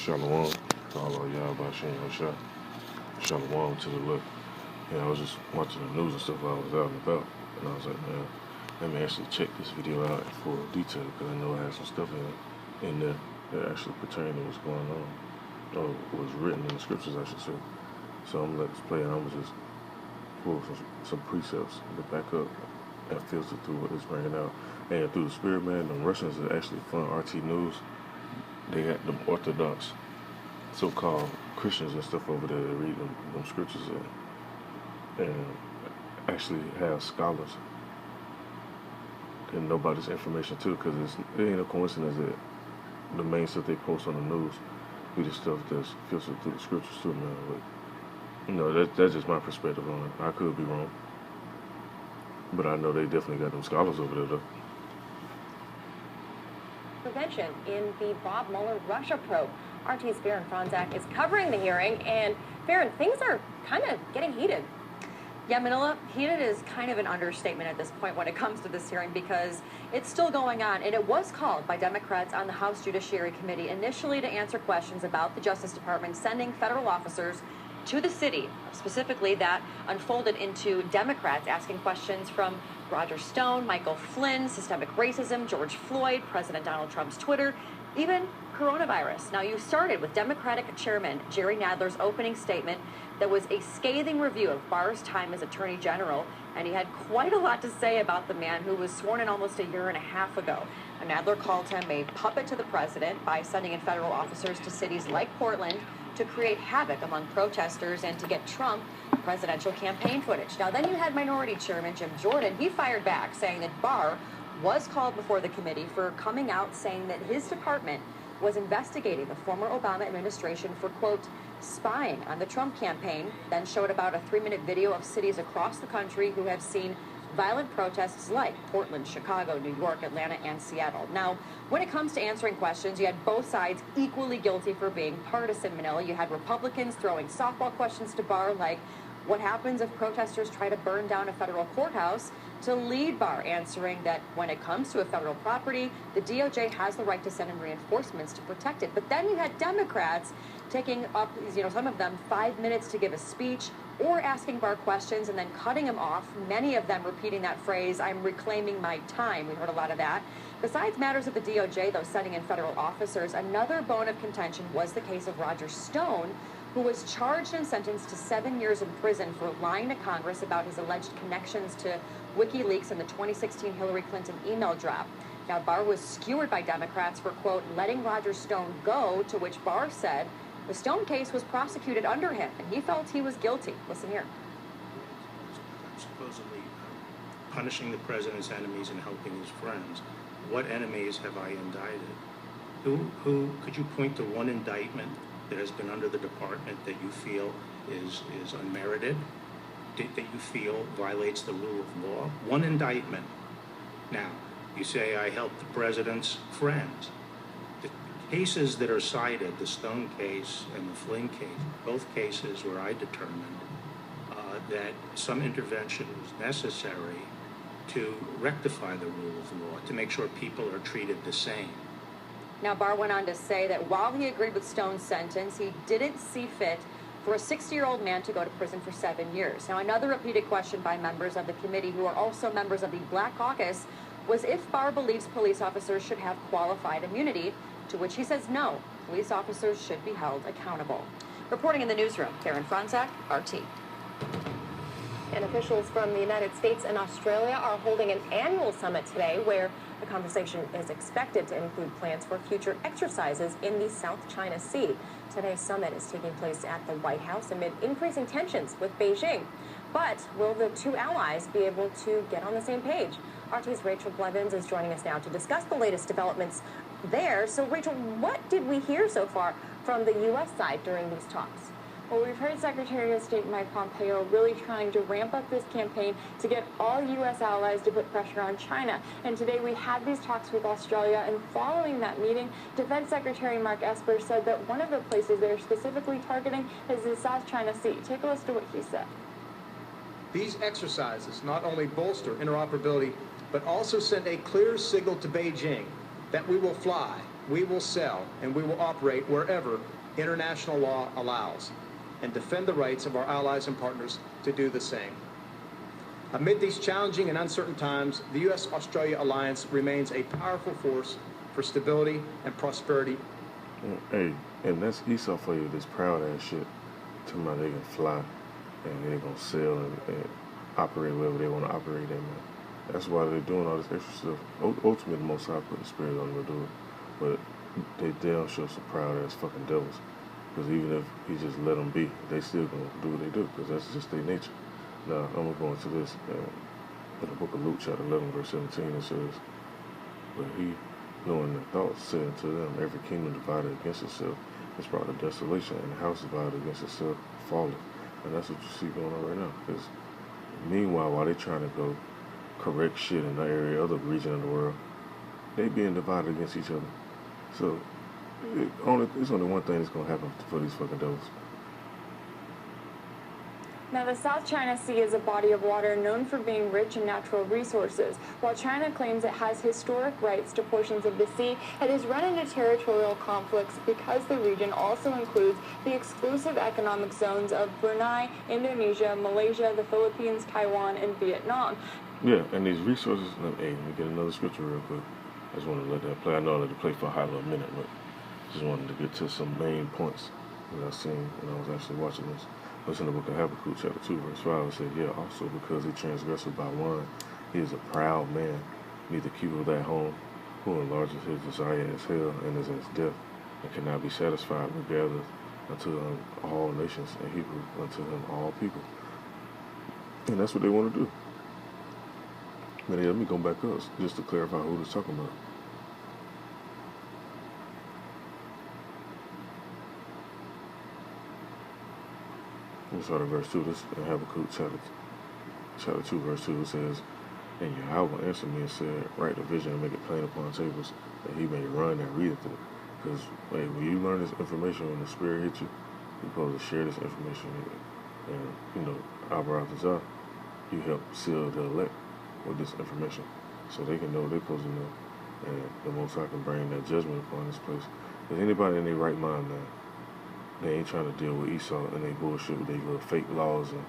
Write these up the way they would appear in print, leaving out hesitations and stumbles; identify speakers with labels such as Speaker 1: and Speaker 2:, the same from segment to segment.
Speaker 1: Shalom to all of y'all by Shane Shot. Shalom to the left. Yeah, I was just watching the news and stuff while I was out and about. And I was like, man, let me actually check this video out in full detail because I know I had some stuff in there that actually pertained to what's going on. Or was written in the scriptures, I should say. So I'm going to let this play and I'm going to just pull some precepts to back up and filter through what it's bringing out. And through the spirit, man, the Russians are actually fun RT News. They got them Orthodox, so-called Christians and stuff over there that read them scriptures and actually have scholars and know about this information too, because it ain't a coincidence that the main stuff they post on the news be the stuff that's filtered through the scriptures too, man. But, you know, that's just my perspective on it. I could be wrong, but I know they definitely got them scholars over there though.
Speaker 2: Prevention in the Bob Mueller Russia probe. RT's Farron Franzak is covering the hearing, and Farron, things are kind of getting heated.
Speaker 3: Yeah, Manila, heated is kind of an understatement at this point when it comes to this hearing because it's still going on, and it was called by Democrats on the House Judiciary Committee initially to answer questions about the Justice Department sending federal officers to the city. Specifically, that unfolded into Democrats asking questions from Roger Stone, Michael Flynn, systemic racism, George Floyd, President Donald Trump's Twitter, even coronavirus. Now, you started with Democratic Chairman Jerry Nadler's opening statement that was a scathing review of Barr's time as Attorney General, and he had quite a lot to say about the man who was sworn in almost a year and a half ago. And Nadler called him a puppet to the president by sending in federal officers to cities like Portland to create havoc among protesters and to get Trump presidential campaign footage. Now, then you had Minority Chairman Jim Jordan. He fired back, saying that Barr was called before the committee for coming out saying that his department was investigating the former Obama administration for, quote, spying on the Trump campaign, then showed about a 3-minute video of cities across the country who have seen violent protests like Portland, Chicago, New York, Atlanta, and Seattle. Now, when it comes to answering questions, you had both sides equally guilty for being partisan, Manila. You had Republicans throwing softball questions to Barr like, what happens if protesters try to burn down a federal courthouse? To lead Barr answering that when it comes to a federal property, the DOJ has the right to send in reinforcements to protect it. But then you had Democrats taking up, some of them 5 minutes to give a speech or asking Barr questions and then cutting him off, many of them repeating that phrase, I'm reclaiming my time. We heard a lot of that. Besides matters of the DOJ, though, sending in federal officers, another bone of contention was the case of Roger Stone, who was charged and sentenced to 7 years in prison for lying to Congress about his alleged connections to WikiLeaks and the 2016 Hillary Clinton email drop. Now, Barr was skewered by Democrats for, quote, letting Roger Stone go, to which Barr said the Stone case was prosecuted under him, and he felt he was guilty. Listen here.
Speaker 4: Supposedly punishing the president's enemies and helping his friends. What enemies have I indicted? Who could you point to one indictment that has been under the department that you feel is unmerited, that you feel violates the rule of law? One indictment. Now, you say I helped the president's friends. The cases that are cited, the Stone case and the Flynn case, both cases where I determined that some intervention was necessary to rectify the rule of law, to make sure people are treated the same.
Speaker 3: Now, Barr went on to say that while he agreed with Stone's sentence, he didn't see fit for a 60-year-old man to go to prison for 7 years. Now, another repeated question by members of the committee who are also members of the Black Caucus was if Barr believes police officers should have qualified immunity, to which he says no, police officers should be held accountable. Reporting in the newsroom, Farron Franzak, RT.
Speaker 2: And officials from the United States and Australia are holding an annual summit today where the conversation is expected to include plans for future exercises in the South China Sea. Today's summit is taking place at the White House amid increasing tensions with Beijing. But will the two allies be able to get on the same page? RT's Rachel Blevins is joining us now to discuss the latest developments there. So, Rachel, what did we hear so far from the U.S. side during these talks?
Speaker 5: Well, we've heard Secretary of State Mike Pompeo really trying to ramp up this campaign to get all U.S. allies to put pressure on China. And today we had these talks with Australia, and following that meeting, Defense Secretary Mark Esper said that one of the places they're specifically targeting is the South China Sea. Take a listen to what he said.
Speaker 6: These exercises not only bolster interoperability, but also send a clear signal to Beijing that we will fly we will sell and we will operate wherever international law allows and defend the rights of our allies and partners to do the same. Amid these challenging and uncertain times, the U.S.-Australia alliance remains a powerful force for stability and prosperity.
Speaker 1: Hey, and that's Esau for you, this proud ass shit. Talking about they can fly and they're gonna sell and operate wherever they want to operate in, man. That's why they're doing all this extra stuff. Ultimately, the Most High put the spirit on them to do it. But they damn sure some proud ass fucking devils. Because even if he just let them be, they still gonna do what they do. Because that's just their nature. Now, I'm gonna go into this. In the book of Luke, chapter 11, verse 17, it says, "But he, knowing their thoughts, said unto them, Every kingdom divided against itself is brought to desolation, and a house divided against itself falleth." And that's what you see going on right now. Because meanwhile, while they trying to go correct shit in the area, other region of the world, they being divided against each other. So it's only one thing that's gonna happen for these fucking devils.
Speaker 5: Now, the South China Sea is a body of water known for being rich in natural resources. While China claims it has historic rights to portions of the sea, it has run into territorial conflicts because the region also includes the exclusive economic zones of Brunei, Indonesia, Malaysia, the Philippines, Taiwan, and Vietnam.
Speaker 1: Yeah, and these resources, hey, let me get another scripture real quick. I just wanted to let that play. I know I let it play for a hot little minute, but just wanted to get to some main points that I seen when I was actually watching this. Listen to the book of Habakkuk, chapter 2, verse 5. It said, "Yeah, also because he transgressed by wine, he is a proud man, neither keepeth that home, who enlarges his desire as hell, and is as death, and cannot be satisfied, but gathereth unto him all nations, and heapeth unto him all people." And that's what they want to do. But yeah, let me go back up just to clarify who they're talking about. Let's start at verse 2. This in Habakkuk chapter 2, verse 2. It says, "And Yahweh answered me and said, Write the vision and make it plain upon tables, that he may run and read it." Because hey, when you learn this information, when the Spirit hits you, you're supposed to share this information. And, you know, Abarazazah, you help seal the elect with this information so they can know what they're supposed to know. And the Most High can bring that judgment upon this place. Because anybody in their right mind, man, they ain't trying to deal with Esau and they bullshit with their little fake laws and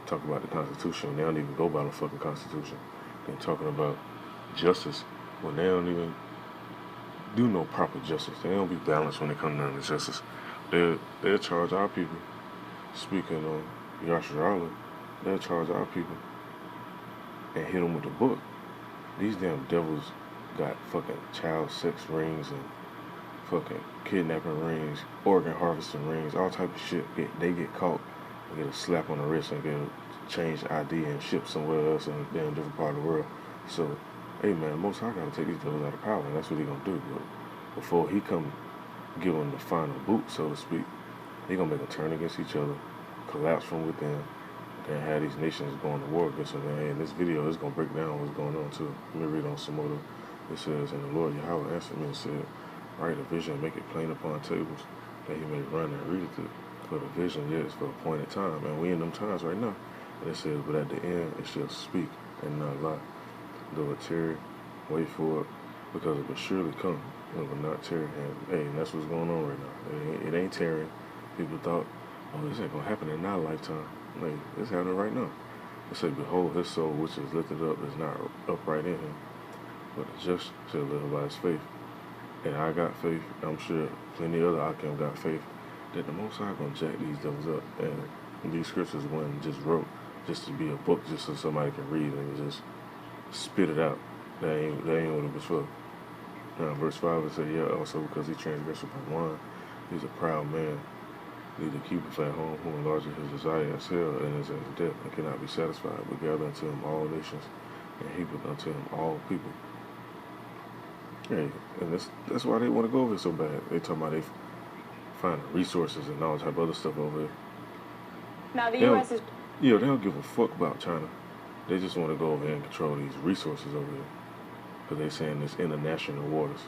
Speaker 1: talk about the Constitution. They don't even go by the fucking Constitution. They're talking about justice when they don't even do no proper justice. They don't be balanced when it comes down to justice. They'll charge our people, speaking on Yasharala, they'll charge our people and hit them with the book. These damn devils got fucking child sex rings and fucking kidnapping rings, organ harvesting rings, all type of shit. They get caught and get a slap on the wrist and get a changed ID and shipped somewhere else in a damn different part of the world. So, hey man, Most High gotta take these devils out of power, and that's what he gonna do. But before he come give them the final boot, so to speak, he gonna make them turn against each other, collapse from within, and have these nations going to war against them. And in this video, it's gonna break down what's going on too. Let me read on some more. It says, "And the Lord Yahweh answered me and said, Write a vision and make it plain upon tables, that he may run and read it. For the vision, yet is for appointed time." And we in them times right now. And it says, "But at the end it shall speak and not lie. Though it tarry, wait for it, because it will surely come, and it will not tarry." And hey, and that's what's going on right now. It ain't tarrying. People thought, oh, this ain't gonna happen in our lifetime. Like, it's happening right now. It said, "Behold, his soul which is lifted up is not upright in him, but the just shall live by his faith." And I got faith, I'm sure plenty of other Akim got faith, that the Most High gonna jack these devils up. And these scriptures weren't just wrote just to be a book, just so somebody can read and just spit it out. That ain't what it was for. Now, verse 5, it said, "Yeah, also because he transgressed by wine, he's a proud man, neither keepeth at home, who enlarges his desire as hell, and is as death, and cannot be satisfied, but gather unto him all nations, and heapeth unto him all people." Hey, and that's why they want to go over here so bad. They talking about they finding resources and all type of other stuff over here.
Speaker 5: Now, the U.S. is...
Speaker 1: Yeah, they don't give a fuck about China. They just want to go over here and control these resources over here. Because they're saying it's international waters.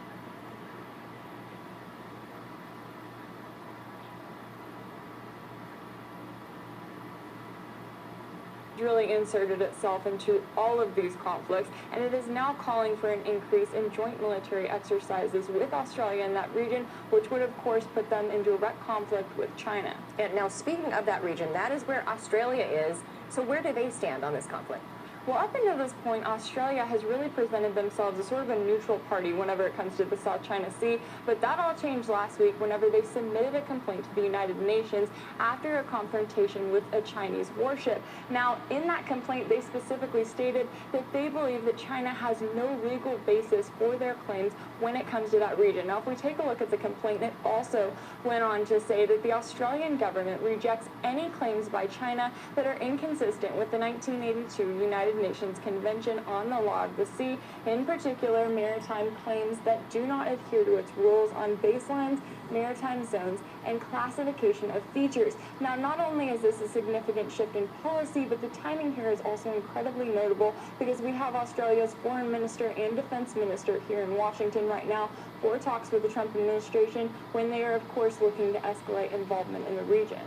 Speaker 5: really inserted itself into all of these conflicts, and it is now calling for an increase in joint military exercises with Australia in that region, which would of course put them in direct conflict with China.
Speaker 2: And now, speaking of that region, that is where Australia is. So where do they stand on this conflict?
Speaker 5: Well, up until this point, Australia has really presented themselves as sort of a neutral party whenever it comes to the South China Sea, but that all changed last week whenever they submitted a complaint to the United Nations after a confrontation with a Chinese warship. Now, in that complaint, they specifically stated that they believe that China has no legal basis for their claims when it comes to that region. Now, if we take a look at the complaint, it also went on to say that the Australian government rejects any claims by China that are inconsistent with the 1982 United Nations Convention on the Law of the Sea, in particular maritime claims that do not adhere to its rules on baselines, maritime zones, and classification of features. Now, not only is this a significant shift in policy, but the timing here is also incredibly notable because we have Australia's foreign minister and defense minister here in Washington right now for talks with the Trump administration when they are, of course, looking to escalate involvement in the region.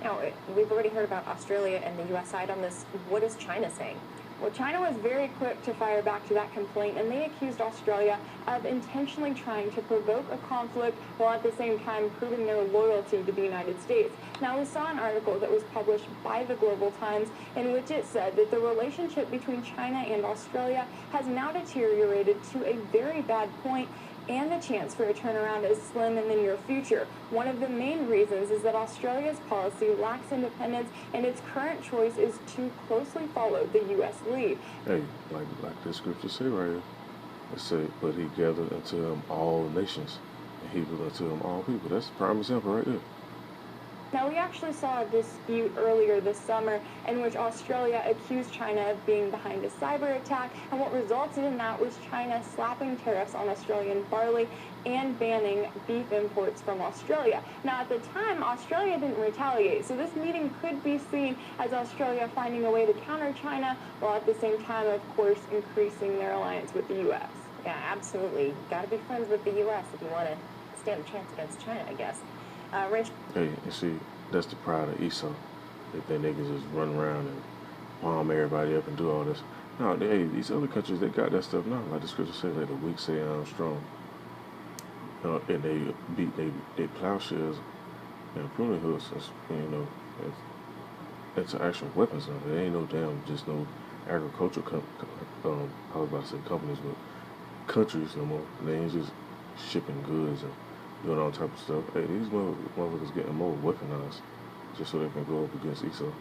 Speaker 2: Now, we've already heard about Australia and the U.S. side on this. What is China saying?
Speaker 5: Well, China was very quick to fire back to that complaint, and they accused Australia of intentionally trying to provoke a conflict while at the same time proving their loyalty to the United States. Now, we saw an article that was published by the Global Times in which it said that the relationship between China and Australia has now deteriorated to a very bad point, and the chance for a turnaround is slim in the near future. One of the main reasons is that Australia's policy lacks independence, and its current choice is to closely follow the U.S. lead.
Speaker 1: Hey, like the scripture say right here, it say, but he gathered unto him all nations, and he will unto him all people. That's a prime example right there.
Speaker 5: Now, we actually saw a dispute earlier this summer in which Australia accused China of being behind a cyber attack, and what resulted in that was China slapping tariffs on Australian barley and banning beef imports from Australia. Now, at the time, Australia didn't retaliate, so this meeting could be seen as Australia finding a way to counter China, while at the same time, of course, increasing their alliance with the U.S.
Speaker 2: Yeah, absolutely. Got to be friends with the U.S. if you want to stand a chance against China, I guess. Rich?
Speaker 1: Hey, you see, that's the pride of Esau. They think they can just run around and palm everybody up and do all this. No, these other countries, they got that stuff now. Like the scripture says, like the weak say I'm strong. And they beat they plowshares and pruning hooks, it's actual weapons now. There ain't no damn, just no agricultural, I was about to say companies, but countries no more. They ain't just shipping goods and doing all type of stuff. Hey, these motherfuckers getting more weaponized just so they can go up against Esau.